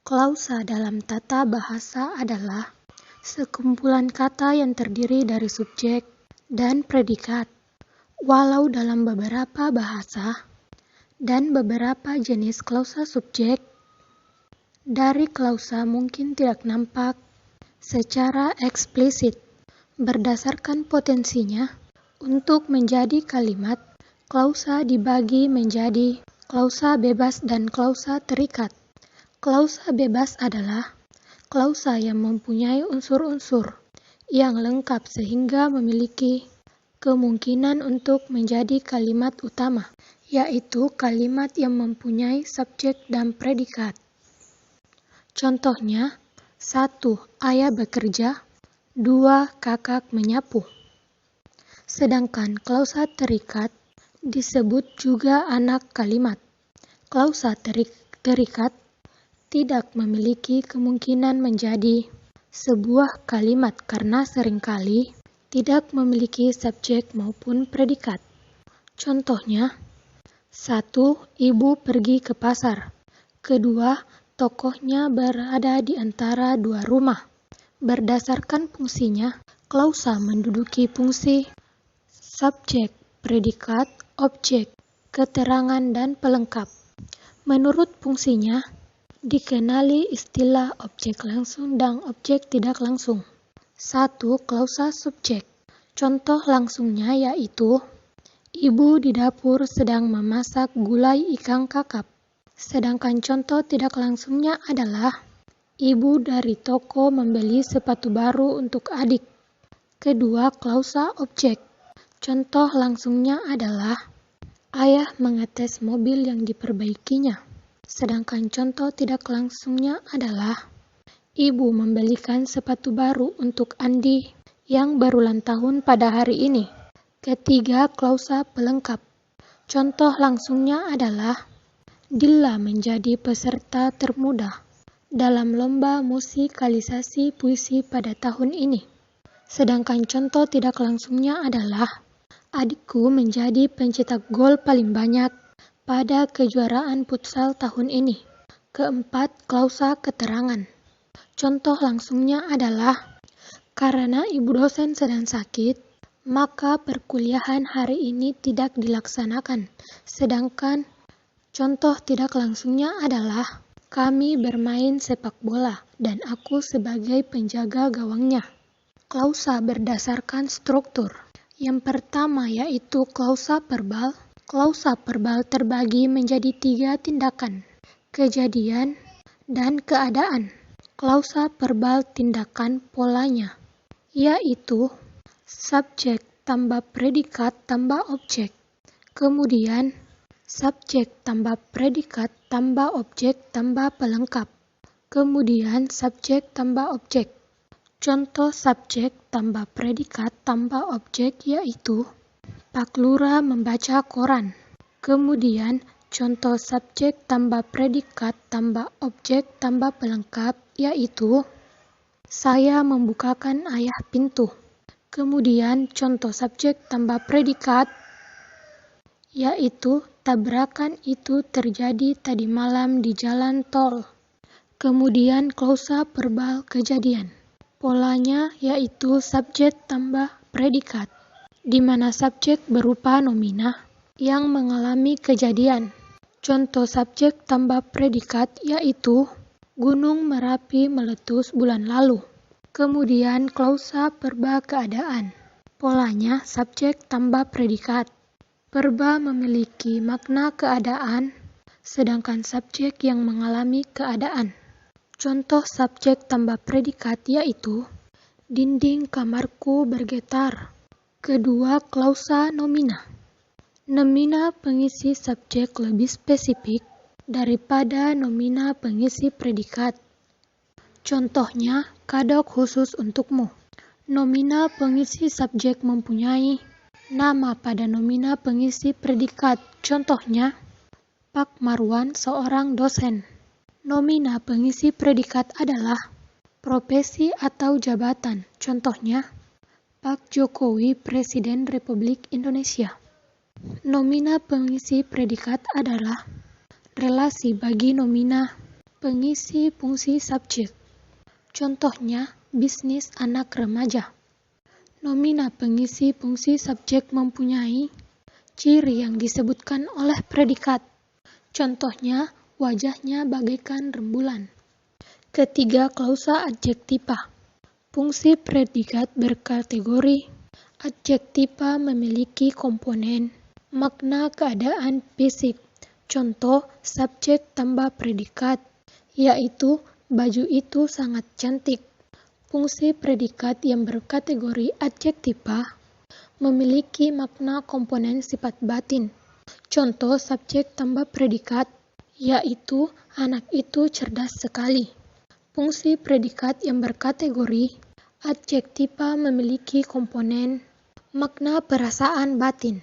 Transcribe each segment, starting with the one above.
Klausa dalam tata bahasa adalah sekumpulan kata yang terdiri dari subjek dan predikat. Walau dalam beberapa bahasa dan beberapa jenis klausa subjek, dari klausa mungkin tidak nampak secara eksplisit. Berdasarkan potensinya, untuk menjadi kalimat, klausa dibagi menjadi klausa bebas dan klausa terikat. Klausa bebas adalah klausa yang mempunyai unsur-unsur yang lengkap sehingga memiliki kemungkinan untuk menjadi kalimat utama, yaitu kalimat yang mempunyai subjek dan predikat. Contohnya, 1. Ayah bekerja, 2. Kakak menyapu. Sedangkan klausa terikat disebut juga anak kalimat. Klausa terikat tidak memiliki kemungkinan menjadi sebuah kalimat karena seringkali tidak memiliki subjek maupun predikat. Contohnya, 1. Ibu pergi ke pasar. 2. Tokohnya berada di antara dua rumah. Berdasarkan fungsinya, klausa menduduki fungsi subjek, predikat, objek, keterangan, dan pelengkap. Menurut fungsinya, dikenali istilah objek langsung dan objek tidak langsung. 1. Klausa subjek. Contoh langsungnya yaitu, ibu di dapur sedang memasak gulai ikan kakap. Sedangkan contoh tidak langsungnya adalah, ibu dari toko membeli sepatu baru untuk adik. 2. Klausa objek. Contoh langsungnya adalah, ayah mengetes mobil yang diperbaikinya. Sedangkan contoh tidak langsungnya adalah, ibu membelikan sepatu baru untuk Andi yang berulang tahun pada hari ini. 3. Klausa pelengkap. Contoh langsungnya adalah, Dilla menjadi peserta termuda dalam lomba musikalisasi puisi pada tahun ini. Sedangkan contoh tidak langsungnya adalah, adikku menjadi pencetak gol paling banyak pada kejuaraan futsal tahun ini. 4. Klausa keterangan. Contoh langsungnya adalah, karena ibu dosen sedang sakit, maka perkuliahan hari ini tidak dilaksanakan. Sedangkan contoh tidak langsungnya adalah, kami bermain sepak bola dan aku sebagai penjaga gawangnya. Klausa berdasarkan struktur. Yang pertama yaitu klausa verbal. Klausa verbal terbagi menjadi 3 tindakan, kejadian, dan keadaan. Klausa verbal tindakan polanya, yaitu subjek tambah predikat tambah objek. Kemudian, subjek tambah predikat tambah objek tambah pelengkap. Kemudian, subjek tambah objek. Contoh subjek tambah predikat tambah objek yaitu, Pak Lura membaca koran. Kemudian, contoh subjek tambah predikat tambah objek tambah pelengkap yaitu, saya membukakan ayah pintu. Kemudian, contoh subjek tambah predikat yaitu, tabrakan itu terjadi tadi malam di jalan tol. Kemudian, klausa verbal kejadian. Polanya yaitu subjek tambah predikat, di mana subjek berupa nomina yang mengalami kejadian. Contoh subjek tambah predikat yaitu, Gunung Merapi meletus bulan lalu. Kemudian klausa verba keadaan. Polanya subjek tambah predikat. Verba memiliki makna keadaan, sedangkan subjek yang mengalami keadaan. Contoh subjek tambah predikat yaitu, dinding kamarku bergetar. 2. Klausa nomina. Nomina pengisi subjek lebih spesifik daripada nomina pengisi predikat. Contohnya, kado khusus untukmu. Nomina pengisi subjek mempunyai nama pada nomina pengisi predikat. Contohnya, Pak Marwan seorang dosen. Nomina pengisi predikat adalah profesi atau jabatan. Contohnya, Pak Jokowi Presiden Republik Indonesia. Nomina pengisi predikat adalah relasi bagi nomina Pengisi fungsi subjek. Contohnya, bisnis anak remaja. Nomina pengisi fungsi subjek mempunyai ciri yang disebutkan oleh predikat. Contohnya, wajahnya bagaikan rembulan. Ketiga, klausa adjektiva. Fungsi predikat berkategori adjektiva memiliki komponen makna keadaan fisik. Contoh, subjek tambah predikat, yaitu baju itu sangat cantik. Fungsi predikat yang berkategori adjektiva memiliki makna komponen sifat batin. Contoh, subjek tambah predikat, yaitu anak itu cerdas sekali. Fungsi predikat yang berkategori adjektiva memiliki komponen makna perasaan batin.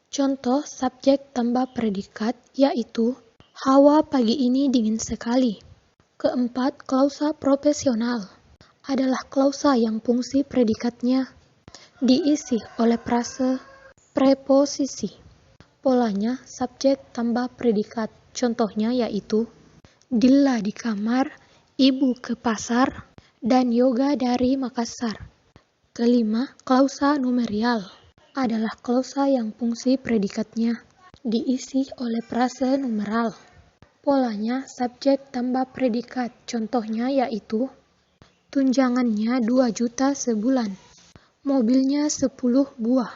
Contoh, subjek tambah predikat, yaitu hawa pagi ini dingin sekali. Keempat, klausa profesional adalah klausa yang fungsi predikatnya diisi oleh frase preposisi. Polanya, subjek tambah predikat. Contohnya yaitu Dilla di kamar, ibu ke pasar, dan yoga dari Makassar. Kelima, klausa numerial adalah klausa yang fungsi predikatnya diisi oleh frase numeral. Polanya, subjek tambah predikat. Contohnya yaitu tunjangannya 2 juta sebulan, mobilnya 10 buah.